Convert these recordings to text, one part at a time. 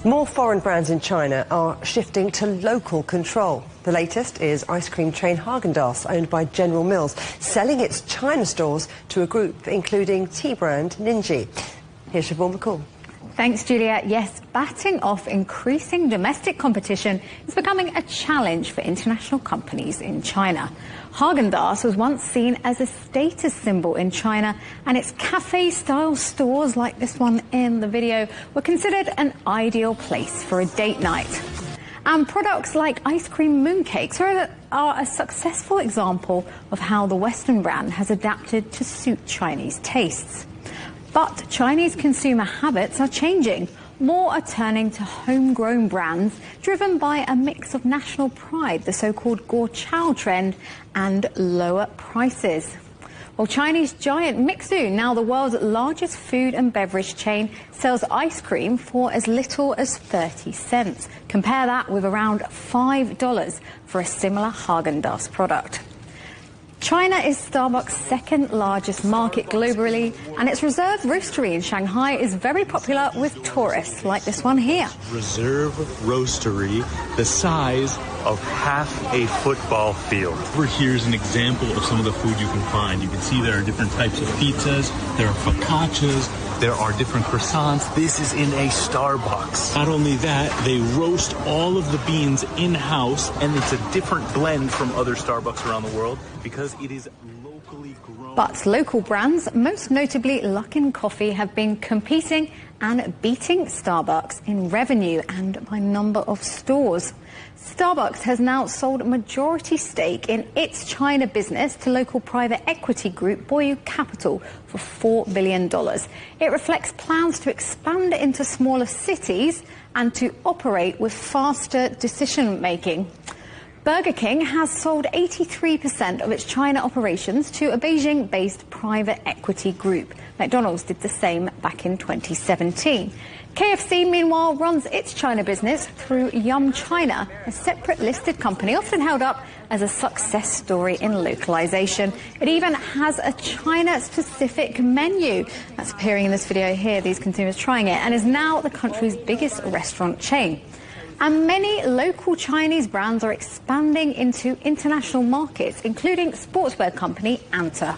More foreign brands in China are shifting to local control. The latest is ice cream chain Häagen-Dazs, owned by General Mills, selling its China stores to a group including tea brand Ninji. Here's Siobhan McCall. Thanks, Julia. Yes, batting off increasing domestic competition is becoming a challenge for international companies in China. Häagen-Dazs was once seen as a status symbol in China, and its cafe-style stores, like this one in the video, were considered an ideal place for a date night. And products like ice cream mooncakes are a successful example of how the Western brand has adapted to suit Chinese tastes. But Chinese consumer habits are changing. More are turning to homegrown brands driven by a mix of national pride, the so-called guoqiao trend, and lower prices. Well, Chinese giant Mixu, now the world's largest food and beverage chain, sells ice cream for as little as 30 cents. Compare that with around $5 for a similar Häagen-Dazs product. China is Starbucks' second largest market globally, and its Reserve Roastery in Shanghai is very popular with tourists like this one here. Reserve Roastery, the size of half a football field. Over here is an example of some of the food you can find. You can see there are different types of pizzas, there are focaccias, there are different croissants. This is in a Starbucks. Not only that, they roast all of the beans in-house, and it's a different blend from other Starbucks around the world because it is locally grown. But local brands, most notably Luckin Coffee, have been competing and beating Starbucks in revenue and by number of stores. Starbucks has now sold a majority stake in its China business to local private equity group Boyu Capital for $4 billion. It reflects plans to expand into smaller cities and to operate with faster decision-making. Burger King has sold 83% of its China operations to a Beijing-based private equity group. McDonald's did the same back in 2017. KFC, meanwhile, runs its China business through Yum China, a separate listed company often held up as a success story in localization. It even has a China-specific menu. That's appearing in this video here, these consumers trying it, and is now the country's biggest restaurant chain. And many local Chinese brands are expanding into international markets, including sportswear company Anta.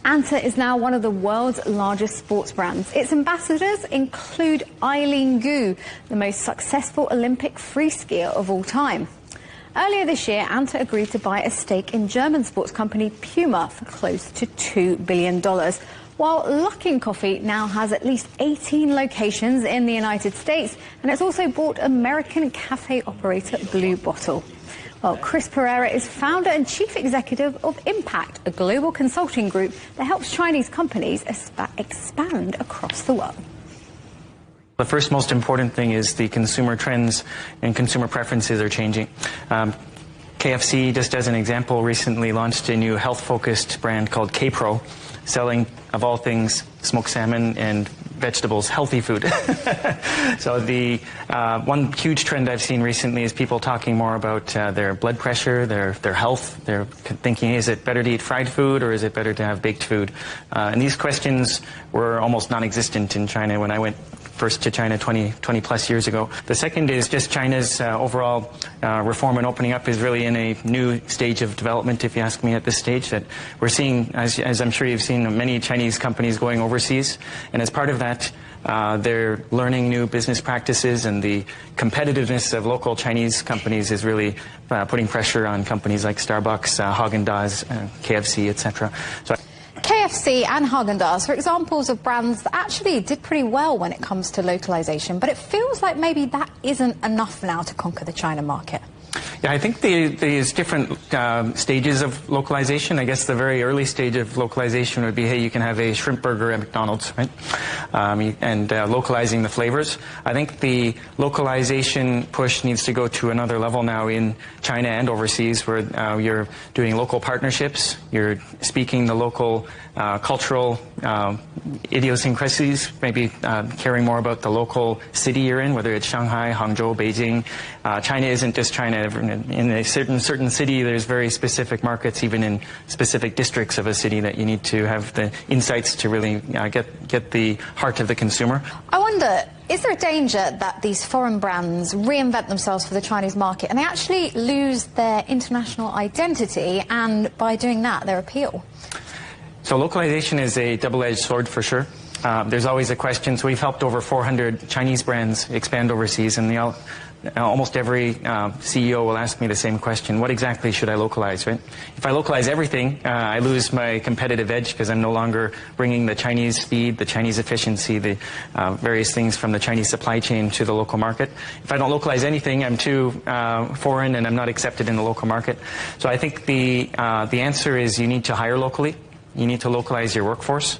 Anta is now one of the world's largest sports brands. Its ambassadors include Eileen Gu, the most successful Olympic freeskier of all time. Earlier this year, Anta agreed to buy a stake in German sports company Puma for close to $2 billion. While Luckin Coffee now has at least 18 locations in the United States, and it's also bought American cafe operator Blue Bottle. Well, Chris Pereira is founder and chief executive of Impact, a global consulting group that helps Chinese companies expand across the world. The first most important thing is the consumer trends and consumer preferences are changing. KFC, just as an example, recently launched a new health-focused brand called K-Pro, selling, of all things, smoked salmon and vegetables, healthy food. So the one huge trend I've seen recently is people talking more about their blood pressure, their health. They're thinking, is it better to eat fried food or is it better to have baked food? And these questions were almost non-existent in China when I went first to China 20 plus years ago. The second is just China's overall reform and opening up is really in a new stage of development, if you ask me, at this stage. That we're seeing, as I'm sure you've seen, many Chinese companies going overseas, and as part of that, they're learning new business practices, and the competitiveness of local Chinese companies is really putting pressure on companies like Starbucks, Häagen-Dazs, KFC, etc. So KFC and Häagen-Dazs are examples of brands that actually did pretty well when it comes to localization, but it feels like maybe that isn't enough now to conquer the China market. Yeah, I think there's different stages of localization. I guess the very early stage of localization would be, hey, you can have a shrimp burger at McDonald's, right? And localizing the flavors. I think the localization push needs to go to another level now in China and overseas, where you're doing local partnerships, you're speaking the local cultural idiosyncrasies, maybe caring more about the local city you're in, whether it's Shanghai, Hangzhou, Beijing. China isn't just China. In a certain city, there's very specific markets, even in specific districts of a city, that you need to have the insights to really get the heart of the consumer. I wonder, is there a danger that these foreign brands reinvent themselves for the Chinese market and they actually lose their international identity, and by doing that, their appeal? So localization is a double-edged sword for sure. There's always a question. So we've helped over 400 Chinese brands expand overseas, and almost every CEO will ask me the same question: what exactly should I localize, right? If I localize everything, I lose my competitive edge because I'm no longer bringing the Chinese speed, the Chinese efficiency, the various things from the Chinese supply chain to the local market. If I don't localize anything, I'm too foreign and I'm not accepted in the local market. So I think the answer is you need to hire locally. You need to localize your workforce,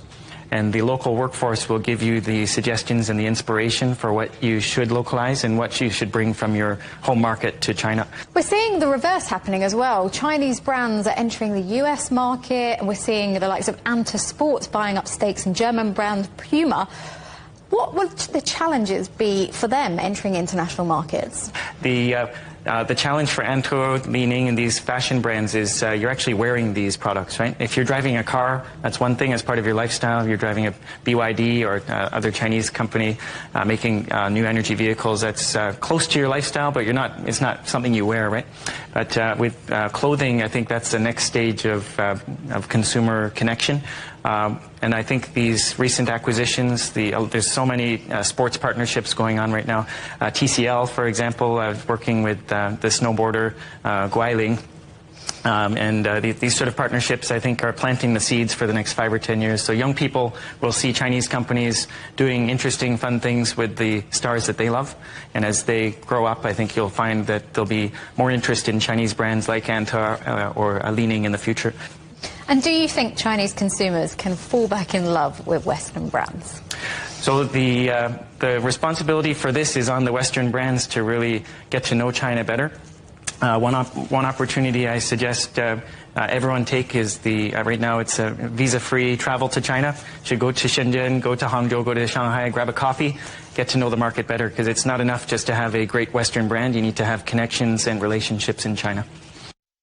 and the local workforce will give you the suggestions and the inspiration for what you should localize and what you should bring from your home market to China. We're seeing the reverse happening as well. Chinese brands are entering the US market, and we're seeing the likes of Anta Sports buying up stakes in German brand Puma. What would the challenges be for them entering international markets? The challenge for Anta, Li-Ning, and these fashion brands is you're actually wearing these products, right? If you're driving a car, that's one thing as part of your lifestyle. You're driving a BYD or other Chinese company making new energy vehicles. That's close to your lifestyle, but it's not something you wear, right? But with clothing, I think that's the next stage of consumer connection. And I think these recent acquisitions, there's so many sports partnerships going on right now. TCL, for example, working with the snowboarder Guiling. These sort of partnerships, I think, are planting the seeds for the next 5 or 10 years. So young people will see Chinese companies doing interesting, fun things with the stars that they love. And as they grow up, I think you'll find that there'll be more interest in Chinese brands like Anta or Li-Ning in the future. And do you think Chinese consumers can fall back in love with Western brands? So the responsibility for this is on the Western brands to really get to know China better. One opportunity I suggest everyone take is right now it's a visa-free travel to China. You should go to Shenzhen, go to Hangzhou, go to Shanghai, grab a coffee, get to know the market better, because it's not enough just to have a great Western brand. You need to have connections and relationships in China.